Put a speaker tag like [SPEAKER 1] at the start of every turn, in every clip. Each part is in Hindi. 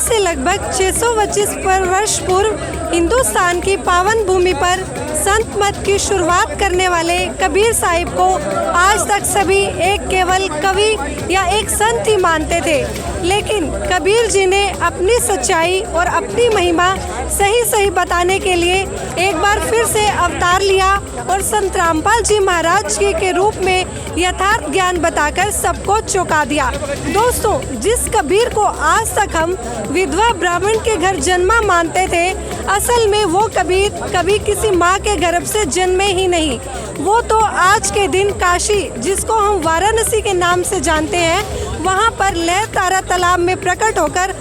[SPEAKER 1] से लगभग 625 वर्ष पूर्व हिंदुस्तान की पावन भूमि पर संत मत की शुरुआत करने वाले कबीर साहिब को आज तक सभी एक केवल कवि या एक संत ही मानते थे। लेकिन कबीर जी ने अपनी सच्चाई और अपनी महिमा सही बताने के लिए एक बार फिर से अवतार लिया और संत रामपाल जी महाराज जी के रूप में यथार्थ ज्ञान बताकर सबको चौंका दिया। दोस्तों, जिस कबीर को आज तक हम विधवा ब्राह्मण के घर जन्मा मानते थे, असल में वो कबीर कभी किसी माँ के गर्भ से जन्मे ही नहीं। वो तो आज के दिन काशी, जिसको हम वाराणसी के नाम से जानते हैं, वहाँ पर लहरतारा तालाब में प्रकट होकर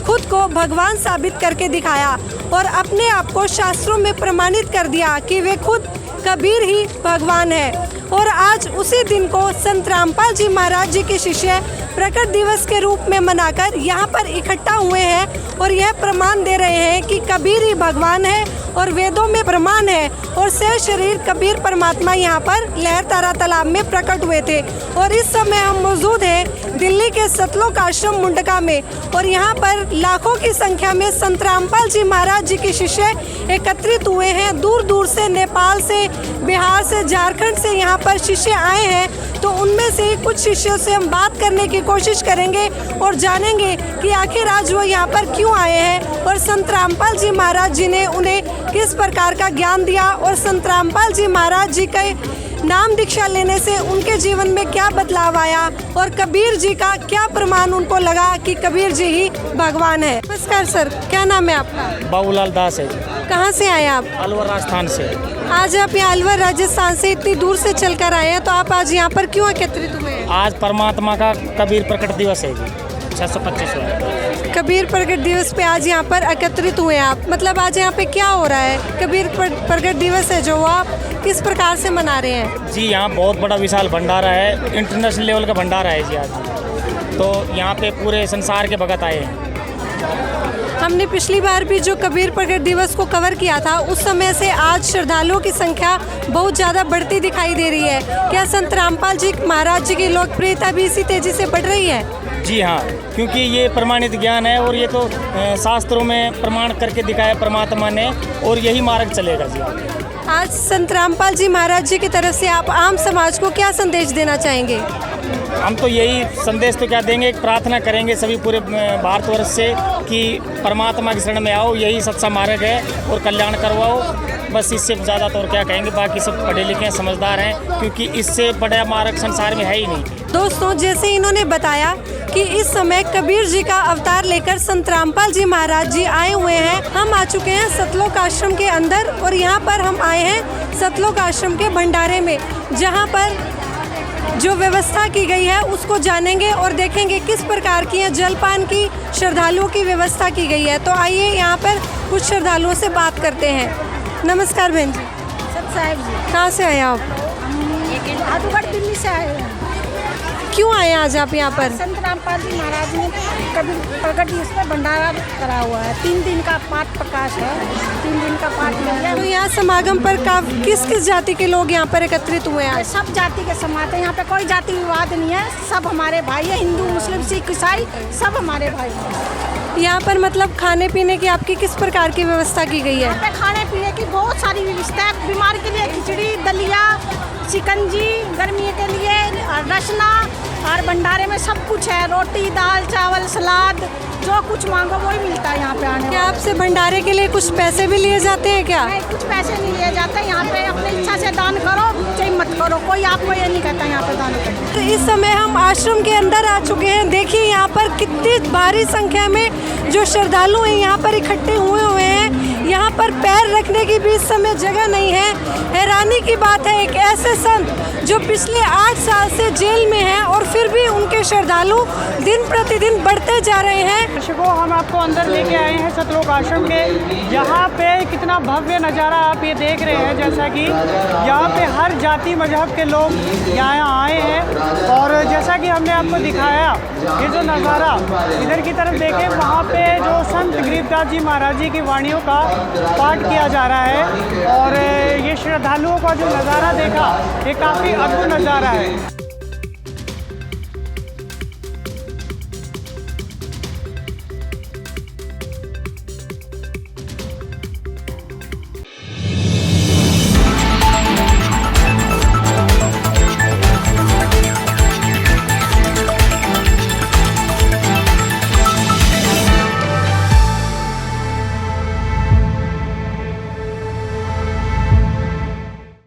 [SPEAKER 1] खुद को भगवान साबित करके दिखाया और अपने आप को शास्त्रों में प्रमाणित कर दिया कि वे खुद कबीर ही भगवान है। और आज उसी दिन को संत रामपाल जी महाराज जी के शिष्य प्रकट दिवस के रूप में मनाकर यहाँ पर इकट्ठा हुए हैं और यह प्रमाण दे रहे हैं कि कबीर ही भगवान है और वेदों में प्रमाण है और से शरीर कबीर परमात्मा यहाँ पर लहरतारा तालाब में प्रकट हुए थे। और इस समय हम मौजूद हैं दिल्ली के सतलोक आश्रम मुंडका में और यहाँ पर लाखों की संख्या में संत रामपाल जी महाराज जी के शिष्य एकत्रित हुए हैं। दूर दूर से, नेपाल से, बिहार से, झारखंड से यहाँ पर शिष्य आए हैं। तो उनमें से कुछ शिष्यों से हम बात करने की कोशिश करेंगे और जानेंगे कि आखिर आज वो यहाँ पर क्यों आए हैं और संत रामपाल जी महाराज जी ने उन्हें किस प्रकार का ज्ञान दिया और संत रामपाल जी महाराज जी के नाम दीक्षा लेने से उनके जीवन में क्या बदलाव आया और कबीर जी का क्या प्रमाण उनको लगा कि कबीर जी ही भगवान है। नमस्कार सर, क्या नाम है आपका?
[SPEAKER 2] बाबूलाल दास है।
[SPEAKER 1] कहाँ से आए आप?
[SPEAKER 2] अलवर राजस्थान से।
[SPEAKER 1] आज आप यहाँ अलवर राजस्थान से इतनी दूर से चलकर आए हैं, तो आप आज यहाँ पर क्यों एकत्रित हुए हैं?
[SPEAKER 2] आज परमात्मा का कबीर प्रकट दिवस है जी, 625
[SPEAKER 1] कबीर प्रकट दिवस पे आज यहाँ पर एकत्रित हुए हैं आप। मतलब आज यहाँ पे क्या हो रहा है? कबीर प्रकट दिवस है जो आप किस प्रकार से मना रहे हैं?
[SPEAKER 2] जी, यहाँ बहुत बड़ा विशाल भंडारा है, इंटरनेशनल लेवल का भंडारा है जी आज। तो यहाँ पे पूरे संसार के भगत आए हैं।
[SPEAKER 1] हमने पिछली बार भी जो कबीर प्रकट दिवस को कवर किया था, उस समय से आज श्रद्धालुओं की संख्या बहुत ज़्यादा बढ़ती दिखाई दे रही है। क्या संत रामपाल जी महाराज जी की लोकप्रियता भी इसी तेजी से बढ़ रही है?
[SPEAKER 2] जी हाँ, क्योंकि ये प्रमाणित ज्ञान है और ये तो शास्त्रों में प्रमाण करके दिखाया परमात्मा ने और यही मार्ग चलेगा जी।
[SPEAKER 1] आज संत रामपाल जी महाराज जी की तरफ से आप आम समाज को क्या संदेश देना चाहेंगे?
[SPEAKER 2] हम तो यही संदेश तो क्या देंगे, प्रार्थना करेंगे सभी पूरे भारतवर्ष से कि परमात्मा की शरण में आओ, यही सच्चा मार्ग है और कल्याण करवाओ। बस इससे ज़्यादा तो और क्या कहेंगे, बाकी सब पढ़े लिखे हैं, समझदार हैं, क्योंकि इससे बड़ा मार्ग संसार में है ही नहीं।
[SPEAKER 1] दोस्तों, जैसे इन्होंने बताया कि इस समय कबीर जी का अवतार लेकर संत रामपाल जी महाराज जी आए हुए हैं। हम आ चुके हैं सतलोक आश्रम के अंदर और यहाँ पर हम आए हैं सतलोक आश्रम के भंडारे में, जहाँ पर जो व्यवस्था की गई है उसको जानेंगे और देखेंगे किस प्रकार की है जलपान की श्रद्धालुओं की व्यवस्था की गई है। तो आइए यहाँ पर कुछ श्रद्धालुओं से बात करते हैं। नमस्कार बहन जी।
[SPEAKER 3] सब साहिब जी।
[SPEAKER 1] कहाँ से आए आप?
[SPEAKER 3] आदूगढ़ दिल्ली से आए हैं।
[SPEAKER 1] क्यों आए आज आप यहाँ पर?
[SPEAKER 3] संत रामपाल जी महाराज ने कबीर प्रकट दिवस पर भंडारा करा हुआ है। 3 दिन का पाठ प्रकाश है, 3 दिन का पाठ मिल गया।
[SPEAKER 1] तो यहाँ समागम पर किस किस जाति के लोग यहाँ पर एकत्रित हुए हैं?
[SPEAKER 3] सब जाति के समाते हैं, यहाँ पे कोई जाति विवाद नहीं है, सब हमारे भाई है। हिंदू, मुस्लिम, सिख, ईसाई सब हमारे भाई हैं।
[SPEAKER 1] यहाँ पर मतलब खाने पीने की आपकी किस प्रकार की व्यवस्था की गई है?
[SPEAKER 3] यहाँ पे खाने पीने की बहुत सारी व्यवस्था है। बीमार के लिए खिचड़ी, दलिया, शिकंजी, गर्मी के लिए रसना और भंडारे में सब कुछ है। रोटी, दाल, चावल, सलाद, जो कुछ मांगो वही मिलता है यहाँ पे आने।
[SPEAKER 1] क्या आपसे भंडारे के लिए कुछ पैसे भी लिए जाते हैं क्या?
[SPEAKER 3] नहीं, कुछ पैसे नहीं लिए जाते। यहाँ पे अपनी इच्छा से दान करो, चाहे मत करो, कोई आपको ये नहीं कहता यहाँ पे दान करो।
[SPEAKER 1] तो इस समय हम आश्रम के अंदर आ चुके हैं। देखिए यहाँ पर कितनी भारी संख्या में जो श्रद्धालु हैं यहाँ पर इकट्ठे हुए हैं। यहाँ पर पैर रखने की भी इस समय जगह नहीं है। हैरानी की बात है, एक ऐसे संत जो पिछले 8 साल से जेल में हैं और फिर भी उनके श्रद्धालु दिन प्रतिदिन बढ़ते जा रहे हैं।
[SPEAKER 4] दर्शकों, हम आपको अंदर लेके आए हैं सतलोक आश्रम के। यहाँ पे कितना भव्य नज़ारा आप ये देख रहे हैं, जैसा कि यहाँ पे हर जाति मजहब के लोग यहाँ आए हैं। और जैसा कि हमने आपको दिखाया ये जो नज़ारा, इधर की तरफ देखें, वहाँ पे जो संत गरीबदास जी महाराज जी की वाणियों का पाठ किया जा रहा है। और ये श्रद्धालुओं का जो नज़ारा देखा, ये काफ़ी अद्भुत नज़ारा है।